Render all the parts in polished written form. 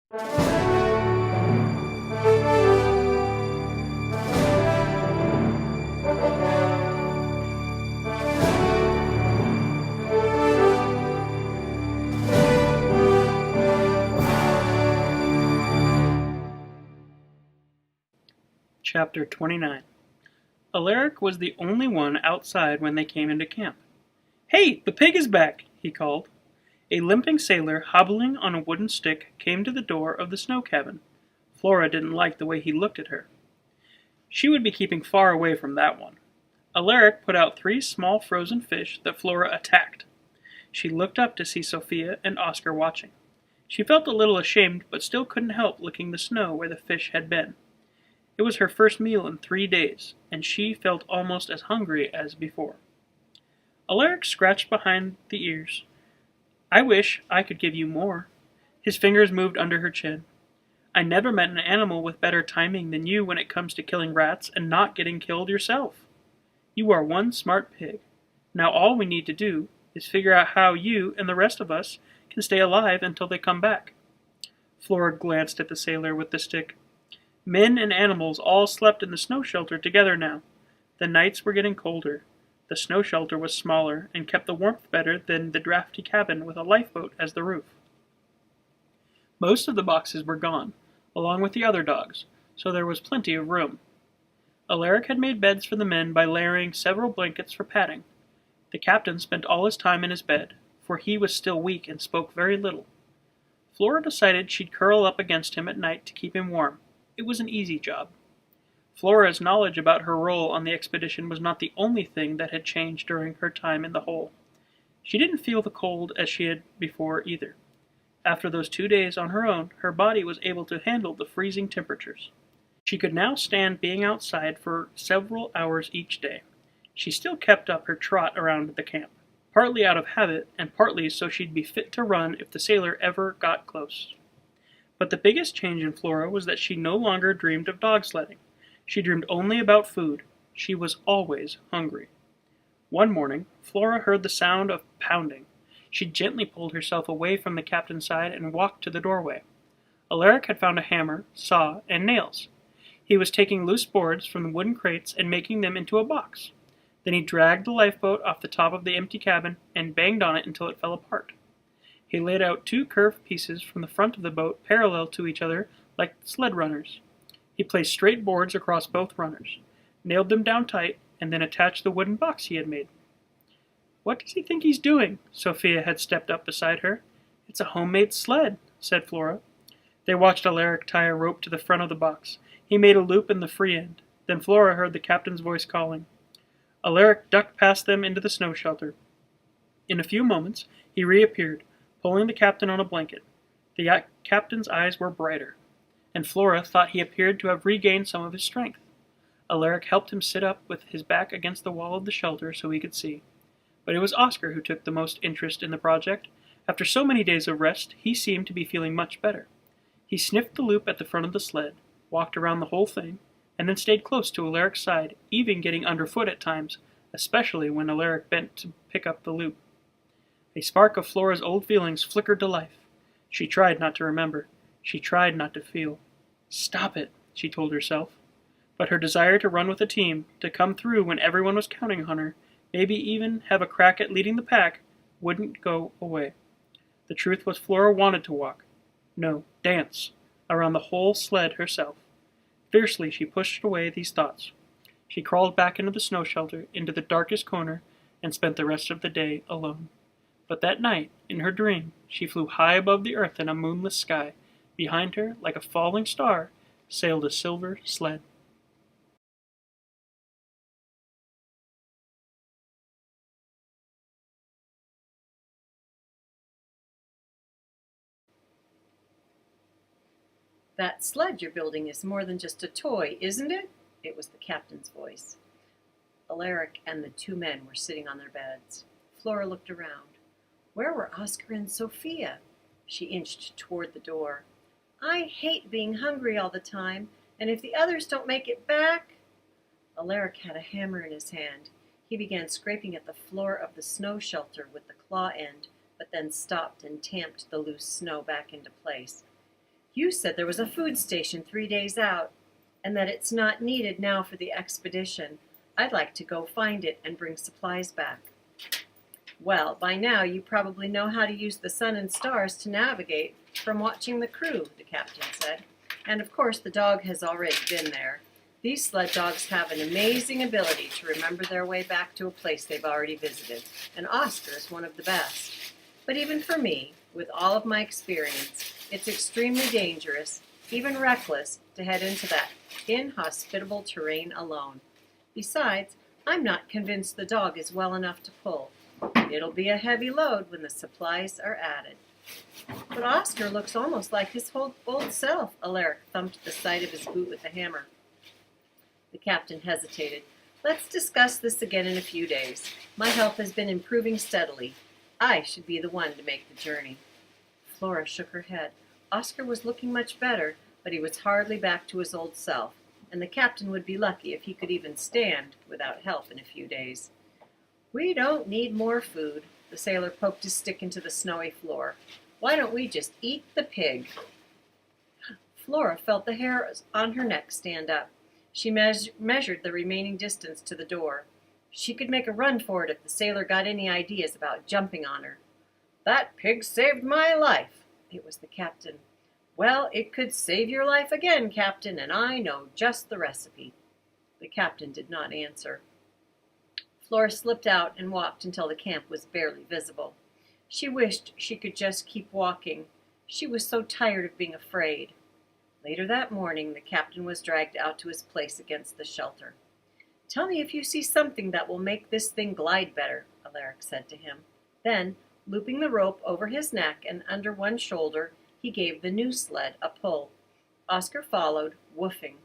Chapter 29. Alaric was the only one outside when they came into camp. "Hey, the pig is back!" he called. A limping sailor, hobbling on a wooden stick, came to the door of the snow cabin. Flora didn't like the way he looked at her. She would be keeping far away from that one. Alaric put out 3 small frozen fish that Flora attacked. She looked up to see Sophia and Oscar watching. She felt a little ashamed, but still couldn't help licking the snow where the fish had been. It was her first meal in 3 days, and she felt almost as hungry as before. Alaric scratched behind the ears. "I wish I could give you more." His fingers moved under her chin. "I never met an animal with better timing than you when it comes to killing rats and not getting killed yourself. You are one smart pig. Now all we need to do is figure out how you and the rest of us can stay alive until they come back." Flora glanced at the sailor with the stick. Men and animals all slept in the snow shelter together now. The nights were getting colder. The snow shelter was smaller and kept the warmth better than the drafty cabin with a lifeboat as the roof. Most of the boxes were gone, along with the other dogs, so there was plenty of room. Alaric had made beds for the men by layering several blankets for padding. The captain spent all his time in his bed, for he was still weak and spoke very little. Flora decided she'd curl up against him at night to keep him warm. It was an easy job. Flora's knowledge about her role on the expedition was not the only thing that had changed during her time in the hole. She didn't feel the cold as she had before either. After those 2 days on her own, her body was able to handle the freezing temperatures. She could now stand being outside for several hours each day. She still kept up her trot around the camp, partly out of habit and partly so she'd be fit to run if the sailor ever got close. But the biggest change in Flora was that she no longer dreamed of dog sledding. She dreamed only about food. She was always hungry. One morning, Flora heard the sound of pounding. She gently pulled herself away from the captain's side and walked to the doorway. Alaric had found a hammer, saw, and nails. He was taking loose boards from the wooden crates and making them into a box. Then he dragged the lifeboat off the top of the empty cabin and banged on it until it fell apart. He laid out 2 curved pieces from the front of the boat parallel to each other like sled runners. He placed straight boards across both runners, nailed them down tight, and then attached the wooden box he had made. "What does he think he's doing?" Sophia had stepped up beside her. "It's a homemade sled," said Flora. They watched Alaric tie a rope to the front of the box. He made a loop in the free end. Then Flora heard the captain's voice calling. Alaric ducked past them into the snow shelter. In a few moments, he reappeared, pulling the captain on a blanket. The captain's eyes were brighter, and Flora thought he appeared to have regained some of his strength. Alaric helped him sit up with his back against the wall of the shelter so he could see. But it was Oscar who took the most interest in the project. After so many days of rest, he seemed to be feeling much better. He sniffed the loop at the front of the sled, walked around the whole thing, and then stayed close to Alaric's side, even getting underfoot at times, especially when Alaric bent to pick up the loop. A spark of Flora's old feelings flickered to life. She tried not to remember. She tried not to feel. "Stop it," she told herself. But her desire to run with a team, to come through when everyone was counting on her, maybe even have a crack at leading the pack, wouldn't go away. The truth was Flora wanted to walk. No, dance. Around the whole sled herself. Fiercely she pushed away these thoughts. She crawled back into the snow shelter, into the darkest corner, and spent the rest of the day alone. But that night, in her dream, she flew high above the earth in a moonless sky. Behind her, like a falling star, sailed a silver sled. "That sled you're building is more than just a toy, isn't it?" It was the captain's voice. Alaric and the 2 men were sitting on their beds. Flora looked around. Where were Oscar and Sophia? She inched toward the door. "I hate being hungry all the time, and if the others don't make it back—" Alaric had a hammer in his hand. He began scraping at the floor of the snow shelter with the claw end, but then stopped and tamped the loose snow back into place. You said there was a food station 3 days out, and that it's not needed now for the expedition. I'd like to go find it and bring supplies back." "Well, by now you probably know how to use the sun and stars to navigate from watching the crew," the captain said. "And of course the dog has already been there. These sled dogs have an amazing ability to remember their way back to a place they've already visited, and Oscar is one of the best. But even for me, with all of my experience, it's extremely dangerous, even reckless, to head into that inhospitable terrain alone. Besides, I'm not convinced the dog is well enough to pull. It'll be a heavy load when the supplies are added." "But Oscar looks almost like his whole old self," Alaric thumped the side of his boot with a hammer. The captain hesitated. "Let's discuss this again in a few days. My health has been improving steadily. I should be the one to make the journey." Flora shook her head. Oscar was looking much better, but he was hardly back to his old self, and the captain would be lucky if he could even stand without help in a few days. "We don't need more food." The sailor poked his stick into the snowy floor. "Why don't we just eat the pig?" Flora felt the hairs on her neck stand up. She measured the remaining distance to the door. She could make a run for it if the sailor got any ideas about jumping on her. "That pig saved my life." It was the captain. "Well, it could save your life again, Captain, and I know just the recipe." The captain did not answer. Flora slipped out and walked until the camp was barely visible. She wished she could just keep walking. She was so tired of being afraid. Later that morning, the captain was dragged out to his place against the shelter. "Tell me if you see something that will make this thing glide better," Alaric said to him. Then, looping the rope over his neck and under one shoulder, he gave the new sled a pull. Oscar followed, woofing.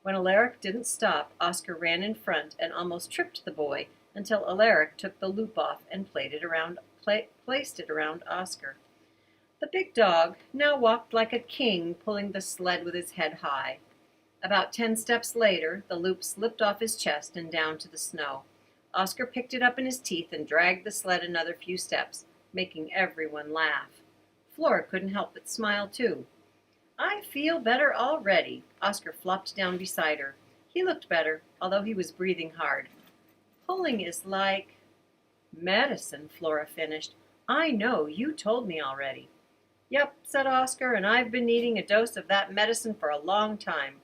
When Alaric didn't stop, Oscar ran in front and almost tripped the boy until Alaric took the loop off and placed it around Oscar. The big dog now walked like a king, pulling the sled with his head high. About 10 steps later, the loop slipped off his chest and down to the snow. Oscar picked it up in his teeth and dragged the sled another few steps, making everyone laugh. Flora couldn't help but smile, too. "I feel better already." Oscar flopped down beside her. He looked better, although he was breathing hard. "Pulling is like medicine," Flora finished. "I know, you told me already." "Yep," said Oscar, "and I've been needing a dose of that medicine for a long time."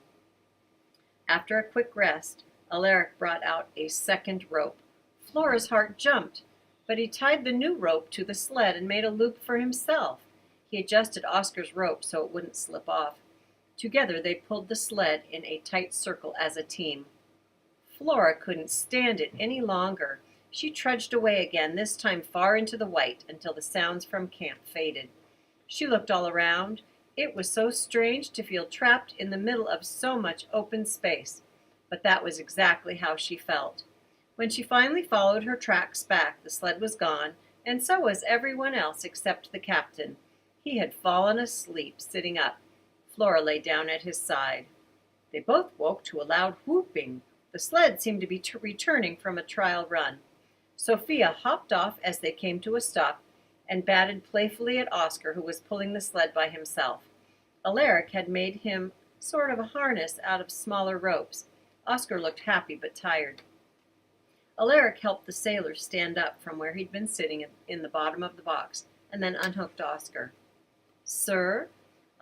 After a quick rest, Alaric brought out a second rope. Flora's heart jumped, but he tied the new rope to the sled and made a loop for himself. He adjusted Oscar's rope so it wouldn't slip off. Together they pulled the sled in a tight circle as a team. Flora couldn't stand it any longer. She trudged away again, this time far into the white, until the sounds from camp faded. She looked all around. It was so strange to feel trapped in the middle of so much open space, but that was exactly how she felt. When she finally followed her tracks back, the sled was gone, and so was everyone else except the captain. He had fallen asleep, sitting up. Flora lay down at his side. They both woke to a loud whooping. The sled seemed to be returning from a trial run. Sophia hopped off as they came to a stop and batted playfully at Oscar, who was pulling the sled by himself. Alaric had made him sort of a harness out of smaller ropes. Oscar looked happy but tired. Alaric helped the sailor stand up from where he'd been sitting in the bottom of the box, and then unhooked Oscar. "Sir?"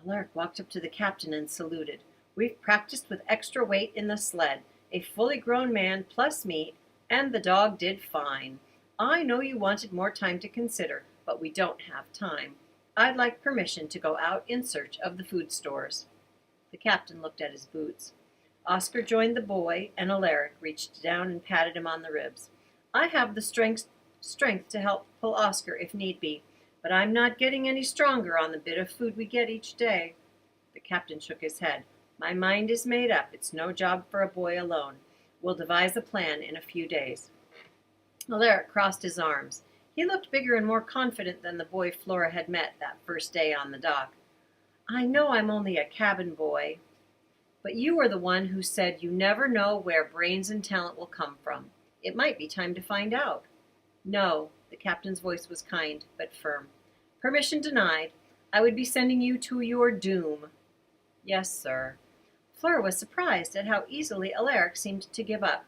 Alaric walked up to the captain and saluted. "We've practiced with extra weight in the sled. A fully grown man plus me, and the dog did fine. I know you wanted more time to consider, but we don't have time. I'd like permission to go out in search of the food stores." The captain looked at his boots. Oscar joined the boy, and Alaric reached down and patted him on the ribs. "I have the strength to help pull Oscar if need be, but I'm not getting any stronger on the bit of food we get each day." The captain shook his head. "My mind is made up. It's no job for a boy alone. We'll devise a plan in a few days." Alaric crossed his arms. He looked bigger and more confident than the boy Flora had met that first day on the dock. "I know I'm only a cabin boy, but you were the one who said you never know where brains and talent will come from. It might be time to find out." "No," the captain's voice was kind but firm. "Permission denied. I would be sending you to your doom." Yes, sir. Flora was surprised at how easily Alaric seemed to give up.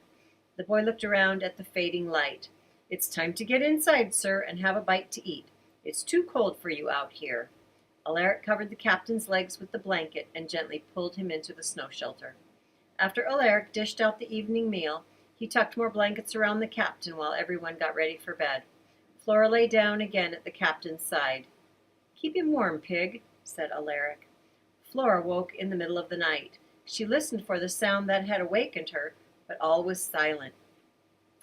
The boy looked around at the fading light. It's time to get inside, sir, and have a bite to eat. It's too cold for you out here. Alaric covered the captain's legs with the blanket and gently pulled him into the snow shelter. After Alaric dished out the evening meal, he tucked more blankets around the captain while everyone got ready for bed. Flora lay down again at the captain's side. Keep him warm, pig, said Alaric. Flora woke in the middle of the night. She listened for the sound that had awakened her, but all was silent.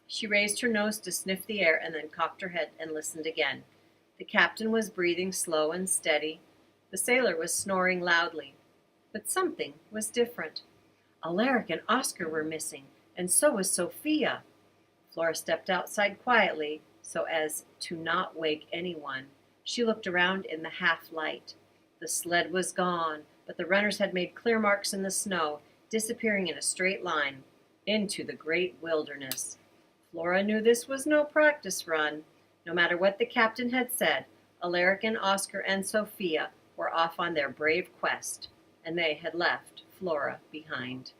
She raised her nose to sniff the air and then cocked her head and listened again. The captain was breathing slow and steady. The sailor was snoring loudly. But something was different. Alaric and Oscar were missing, and so was Sophia. Flora stepped outside quietly so as to not wake anyone. She looked around in the half-light. The sled was gone, but the runners had made clear marks in the snow, disappearing in a straight line into the great wilderness. Flora knew this was no practice run. No matter what the captain had said, Alaric and Oscar and Sophia were off on their brave quest, and they had left Flora behind.